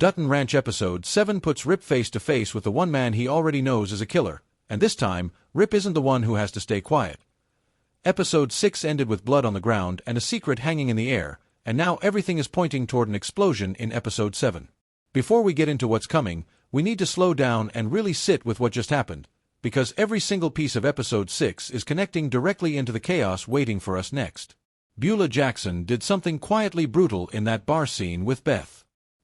Dutton Ranch Episode 7 puts Rip face to face with the one man he already knows is a killer, and this time, Rip isn't the one who has to stay quiet. Episode 6 ended with blood on the ground and a secret hanging in the air, and now everything is pointing toward an explosion in Episode 7. Before we get into what's coming, we need to slow down and really sit with what just happened, because every single piece of Episode 6 is connecting directly into the chaos waiting for us next. Beulah Jackson did something quietly brutal in that bar scene with Beth.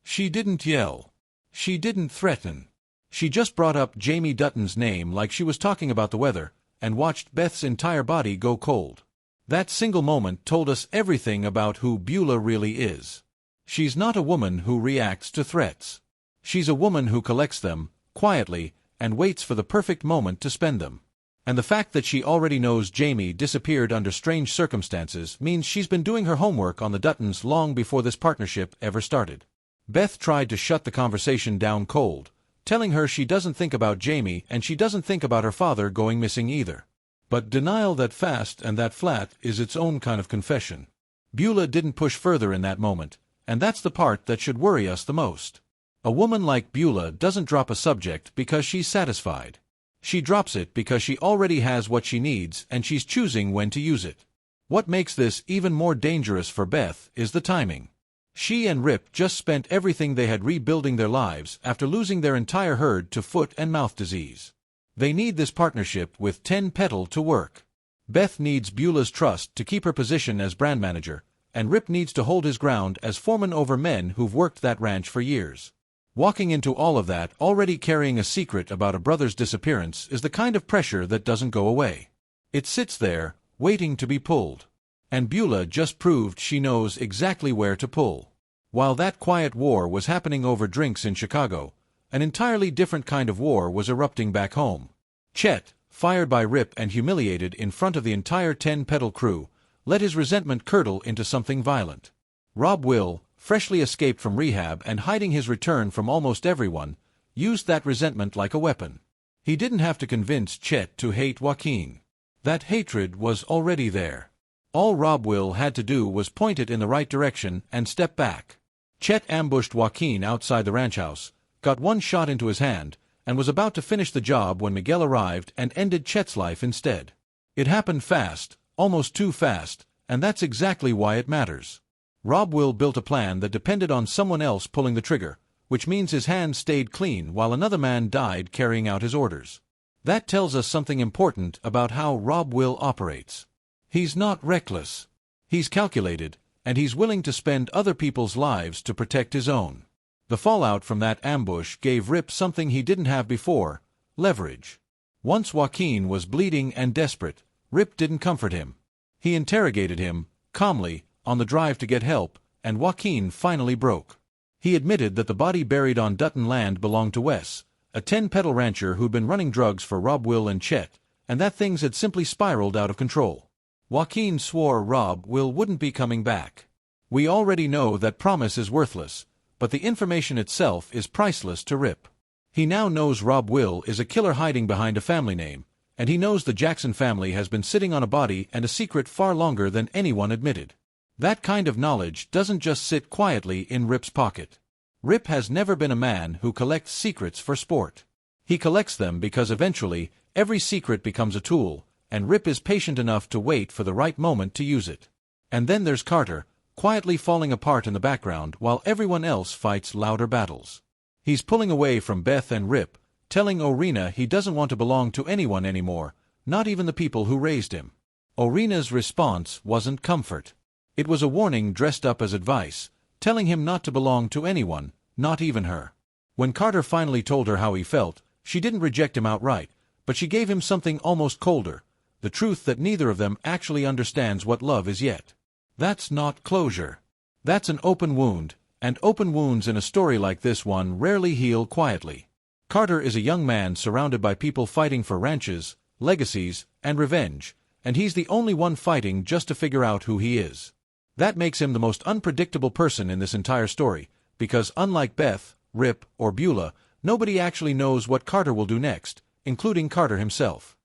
She didn't yell. She didn't threaten. She just brought up Jamie Dutton's name like she was talking about the weather, and watched Beth's entire body go cold. That single moment told us everything about who Beulah really is. She's not a woman who reacts to threats. She's a woman who collects them, quietly, and waits for the perfect moment to spend them. And the fact that she already knows Jamie disappeared under strange circumstances means she's been doing her homework on the Duttons long before this partnership ever started. Beth tried to shut the conversation down cold, telling her she doesn't think about Jamie and she doesn't think about her father going missing either. But denial that fast and that flat is its own kind of confession. Beulah didn't push further in that moment, and that's the part that should worry us the most. A woman like Beulah doesn't drop a subject because she's satisfied. She drops it because she already has what she needs and she's choosing when to use it. What makes this even more dangerous for Beth is the timing. She and Rip just spent everything they had rebuilding their lives after losing their entire herd to foot and mouth disease. They need this partnership with 10 Petal to work. Beth needs Beulah's trust to keep her position as brand manager, and Rip needs to hold his ground as foreman over men who've worked that ranch for years. Walking into all of that already carrying a secret about a brother's disappearance is the kind of pressure that doesn't go away. It sits there, waiting to be pulled. And Beulah just proved she knows exactly where to pull. While that quiet war was happening over drinks in Chicago, an entirely different kind of war was erupting back home. Chet, fired by Rip and humiliated in front of the entire 10 Petal crew, let his resentment curdle into something violent. Rob Will, freshly escaped from rehab and hiding his return from almost everyone, used that resentment like a weapon. He didn't have to convince Chet to hate Joaquin. That hatred was already there. All Rob Will had to do was point it in the right direction and step back. Chet ambushed Joaquin outside the ranch house, got one shot into his hand, and was about to finish the job when Miguel arrived and ended Chet's life instead. It happened fast, almost too fast, and that's exactly why it matters. Rob Will built a plan that depended on someone else pulling the trigger, which means his hands stayed clean while another man died carrying out his orders. That tells us something important about how Rob Will operates. He's not reckless. He's calculated, and he's willing to spend other people's lives to protect his own. The fallout from that ambush gave Rip something he didn't have before: leverage. Once Joaquin was bleeding and desperate, Rip didn't comfort him. He interrogated him, calmly, on the drive to get help, and Joaquin finally broke. He admitted that the body buried on Dutton land belonged to Wes, a 10 Petal rancher who'd been running drugs for Rob Will and Chet, and that things had simply spiraled out of control. Joaquin swore Rob Will wouldn't be coming back. We already know that promise is worthless, but the information itself is priceless to Rip. He now knows Rob Will is a killer hiding behind a family name, and he knows the Jackson family has been sitting on a body and a secret far longer than anyone admitted. That kind of knowledge doesn't just sit quietly in Rip's pocket. Rip has never been a man who collects secrets for sport. He collects them because eventually every secret becomes a tool, and Rip is patient enough to wait for the right moment to use it. And then there's Carter, quietly falling apart in the background while everyone else fights louder battles. He's pulling away from Beth and Rip, telling Orina he doesn't want to belong to anyone anymore, not even the people who raised him. Orina's response wasn't comfort. It was a warning dressed up as advice, telling him not to belong to anyone, not even her. When Carter finally told her how he felt, she didn't reject him outright, but she gave him something almost colder: the truth that neither of them actually understands what love is yet. That's not closure. That's an open wound, and open wounds in a story like this one rarely heal quietly. Carter is a young man surrounded by people fighting for ranches, legacies, and revenge, and he's the only one fighting just to figure out who he is. That makes him the most unpredictable person in this entire story, because unlike Beth, Rip, or Beulah, nobody actually knows what Carter will do next, including Carter himself.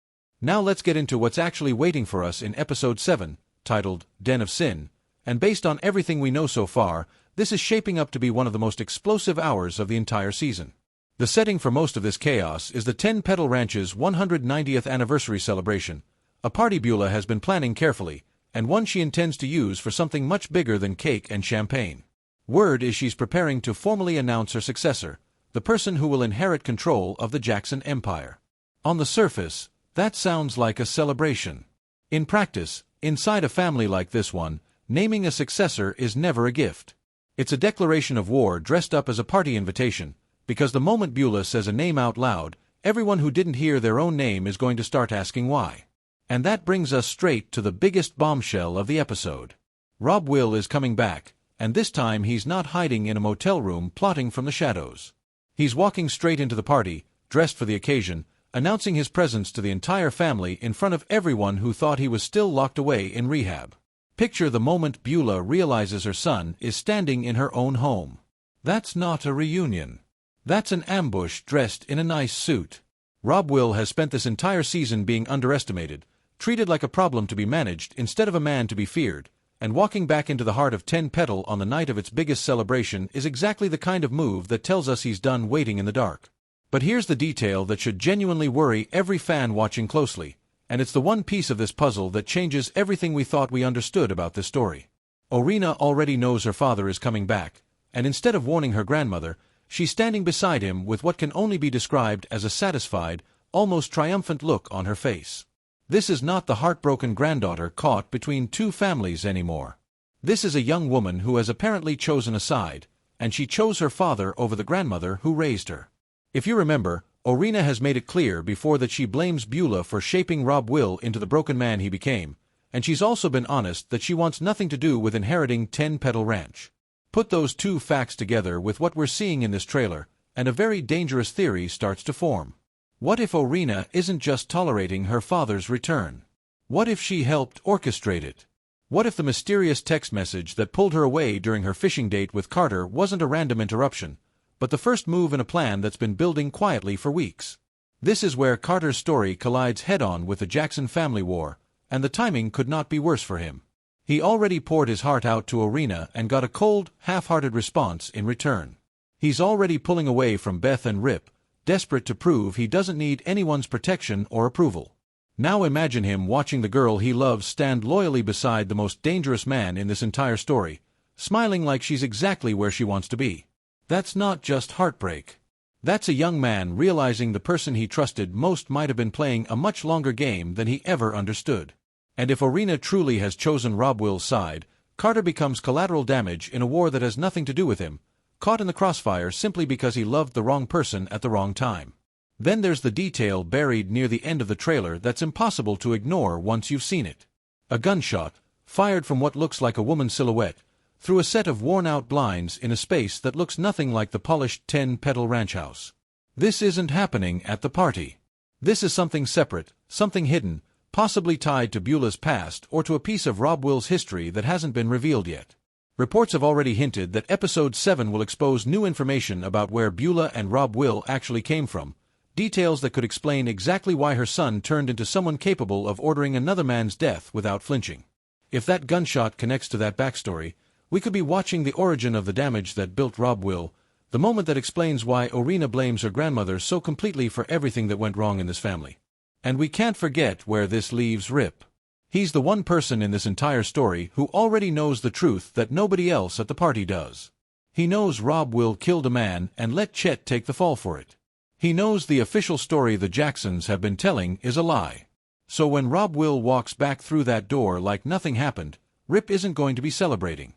Now let's get into what's actually waiting for us in Episode 7, titled Den of Sin, and based on everything we know so far, this is shaping up to be one of the most explosive hours of the entire season. The setting for most of this chaos is the 10 Petal Ranch's 190th anniversary celebration, a party Beulah has been planning carefully, and one she intends to use for something much bigger than cake and champagne. Word is she's preparing to formally announce her successor, the person who will inherit control of the Jackson Empire. On the surface, that sounds like a celebration. In practice, inside a family like this one, naming a successor is never a gift. It's a declaration of war dressed up as a party invitation, because the moment Beulah says a name out loud, everyone who didn't hear their own name is going to start asking why. And that brings us straight to the biggest bombshell of the episode. Rob Will is coming back, and this time he's not hiding in a motel room plotting from the shadows. He's walking straight into the party, dressed for the occasion, announcing his presence to the entire family in front of everyone who thought he was still locked away in rehab. Picture the moment Beulah realizes her son is standing in her own home. That's not a reunion. That's an ambush dressed in a nice suit. Rob Will has spent this entire season being underestimated, treated like a problem to be managed instead of a man to be feared, and walking back into the heart of 10 Petal on the night of its biggest celebration is exactly the kind of move that tells us he's done waiting in the dark. But here's the detail that should genuinely worry every fan watching closely, and it's the one piece of this puzzle that changes everything we thought we understood about this story. Orina already knows her father is coming back, and instead of warning her grandmother, she's standing beside him with what can only be described as a satisfied, almost triumphant look on her face. This is not the heartbroken granddaughter caught between two families anymore. This is a young woman who has apparently chosen a side, and she chose her father over the grandmother who raised her. If you remember, Orina has made it clear before that she blames Beulah for shaping Rob Will into the broken man he became, and she's also been honest that she wants nothing to do with inheriting 10 Petal Ranch. Put those two facts together with what we're seeing in this trailer, and a very dangerous theory starts to form. What if Orina isn't just tolerating her father's return? What if she helped orchestrate it? What if the mysterious text message that pulled her away during her fishing date with Carter wasn't a random interruption, but the first move in a plan that's been building quietly for weeks? This is where Carter's story collides head-on with the Jackson family war, and the timing could not be worse for him. He already poured his heart out to Orina and got a cold, half-hearted response in return. He's already pulling away from Beth and Rip, desperate to prove he doesn't need anyone's protection or approval. Now imagine him watching the girl he loves stand loyally beside the most dangerous man in this entire story, smiling like she's exactly where she wants to be. That's not just heartbreak. That's a young man realizing the person he trusted most might have been playing a much longer game than he ever understood. And if Orina truly has chosen Rob Will's side, Carter becomes collateral damage in a war that has nothing to do with him, caught in the crossfire simply because he loved the wrong person at the wrong time. Then there's the detail buried near the end of the trailer that's impossible to ignore once you've seen it. A gunshot, fired from what looks like a woman's silhouette, through a set of worn-out blinds in a space that looks nothing like the polished 10 Petal Ranch house. This isn't happening at the party. This is something separate, something hidden, possibly tied to Beulah's past or to a piece of Rob Will's history that hasn't been revealed yet. Reports have already hinted that Episode 7 will expose new information about where Beulah and Rob Will actually came from, details that could explain exactly why her son turned into someone capable of ordering another man's death without flinching. If that gunshot connects to that backstory, we could be watching the origin of the damage that built Rob Will, the moment that explains why Orina blames her grandmother so completely for everything that went wrong in this family. And we can't forget where this leaves Rip. He's the one person in this entire story who already knows the truth that nobody else at the party does. He knows Rob Will killed a man and let Chet take the fall for it. He knows the official story the Jacksons have been telling is a lie. So when Rob Will walks back through that door like nothing happened, Rip isn't going to be celebrating.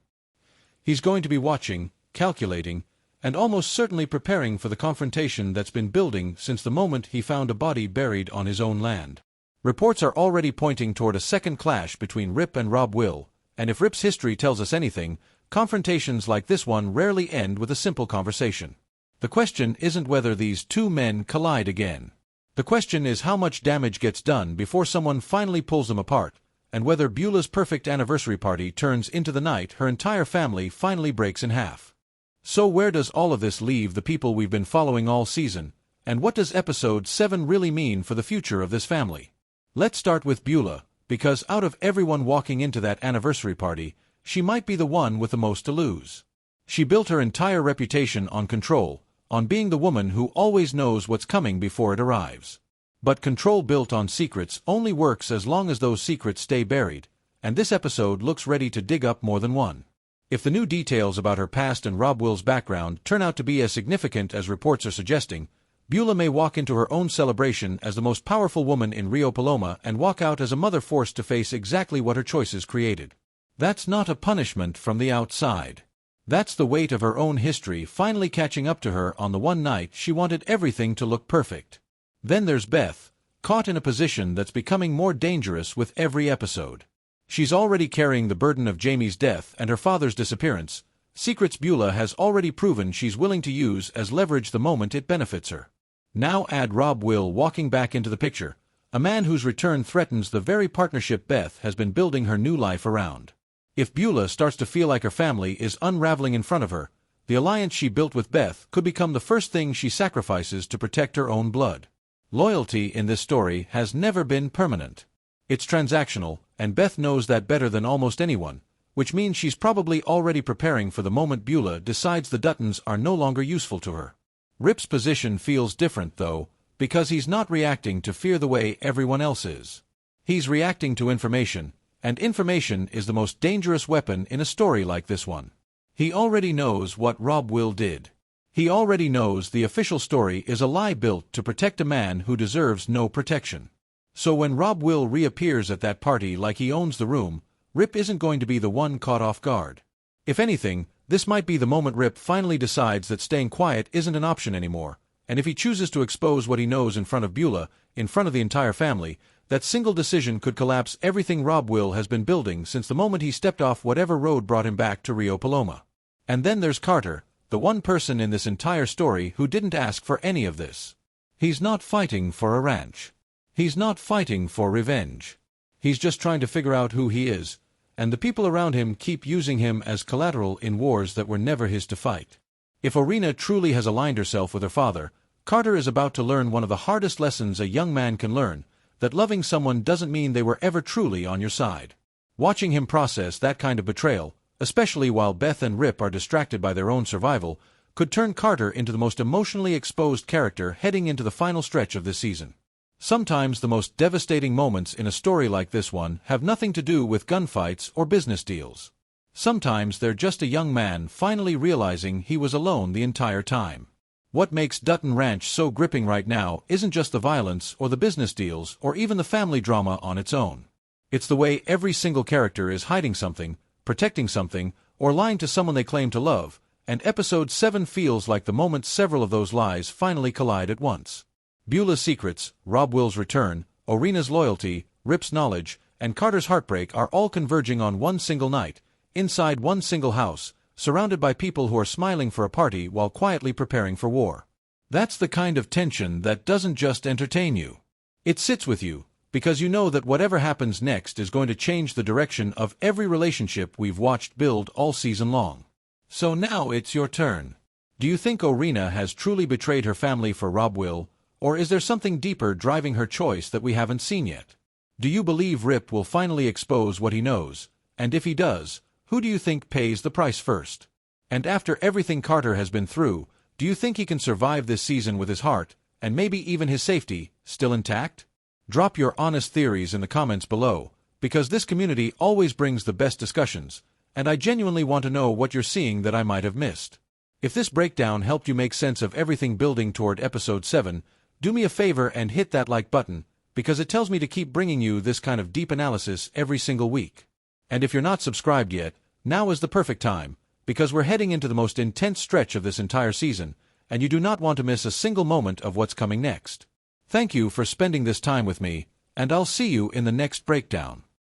He's going to be watching, calculating, and almost certainly preparing for the confrontation that's been building since the moment he found a body buried on his own land. Reports are already pointing toward a second clash between Rip and Rob Will, and if Rip's history tells us anything, confrontations like this one rarely end with a simple conversation. The question isn't whether these two men collide again. The question is how much damage gets done before someone finally pulls them apart, and whether Beulah's perfect anniversary party turns into the night her entire family finally breaks in half. So where does all of this leave the people we've been following all season, and what does Episode 7 really mean for the future of this family? Let's start with Beulah, because out of everyone walking into that anniversary party, she might be the one with the most to lose. She built her entire reputation on control, on being the woman who always knows what's coming before it arrives. But control built on secrets only works as long as those secrets stay buried, and this episode looks ready to dig up more than one. If the new details about her past and Rob Will's background turn out to be as significant as reports are suggesting, Beulah may walk into her own celebration as the most powerful woman in Rio Paloma and walk out as a mother forced to face exactly what her choices created. That's not a punishment from the outside. That's the weight of her own history finally catching up to her on the one night she wanted everything to look perfect. Then there's Beth, caught in a position that's becoming more dangerous with every episode. She's already carrying the burden of Jamie's death and her father's disappearance, secrets Beulah has already proven she's willing to use as leverage the moment it benefits her. Now add Rob Will walking back into the picture, a man whose return threatens the very partnership Beth has been building her new life around. If Beulah starts to feel like her family is unraveling in front of her, the alliance she built with Beth could become the first thing she sacrifices to protect her own blood. Loyalty in this story has never been permanent. It's transactional, and Beth knows that better than almost anyone, which means she's probably already preparing for the moment Beulah decides the Duttons are no longer useful to her. Rip's position feels different, though, because he's not reacting to fear the way everyone else is. He's reacting to information, and information is the most dangerous weapon in a story like this one. He already knows what Rob Will did. He already knows the official story is a lie built to protect a man who deserves no protection. So when Rob Will reappears at that party like he owns the room, Rip isn't going to be the one caught off guard. If anything, this might be the moment Rip finally decides that staying quiet isn't an option anymore, and if he chooses to expose what he knows in front of Beulah, in front of the entire family, that single decision could collapse everything Rob Will has been building since the moment he stepped off whatever road brought him back to Rio Paloma. And then there's Carter, the one person in this entire story who didn't ask for any of this. He's not fighting for a ranch. He's not fighting for revenge. He's just trying to figure out who he is, and the people around him keep using him as collateral in wars that were never his to fight. If Orina truly has aligned herself with her father, Carter is about to learn one of the hardest lessons a young man can learn, that loving someone doesn't mean they were ever truly on your side. Watching him process that kind of betrayal, especially while Beth and Rip are distracted by their own survival, could turn Carter into the most emotionally exposed character heading into the final stretch of this season. Sometimes the most devastating moments in a story like this one have nothing to do with gunfights or business deals. Sometimes they're just a young man finally realizing he was alone the entire time. What makes Dutton Ranch so gripping right now isn't just the violence or the business deals or even the family drama on its own. It's the way every single character is hiding something, protecting something, or lying to someone they claim to love, and Episode 7 feels like the moment several of those lies finally collide at once. Beulah's secrets, Rob Will's return, Orina's loyalty, Rip's knowledge, and Carter's heartbreak are all converging on one single night, inside one single house, surrounded by people who are smiling for a party while quietly preparing for war. That's the kind of tension that doesn't just entertain you. It sits with you, because you know that whatever happens next is going to change the direction of every relationship we've watched build all season long. So now it's your turn. Do you think Orina has truly betrayed her family for Rob Will, or is there something deeper driving her choice that we haven't seen yet? Do you believe Rip will finally expose what he knows, and if he does, who do you think pays the price first? And after everything Carter has been through, do you think he can survive this season with his heart, and maybe even his safety, still intact? Drop your honest theories in the comments below, because this community always brings the best discussions, and I genuinely want to know what you're seeing that I might have missed. If this breakdown helped you make sense of everything building toward Episode 7, do me a favor and hit that like button, because it tells me to keep bringing you this kind of deep analysis every single week. And if you're not subscribed yet, now is the perfect time, because we're heading into the most intense stretch of this entire season, and you do not want to miss a single moment of what's coming next. Thank you for spending this time with me, and I'll see you in the next breakdown.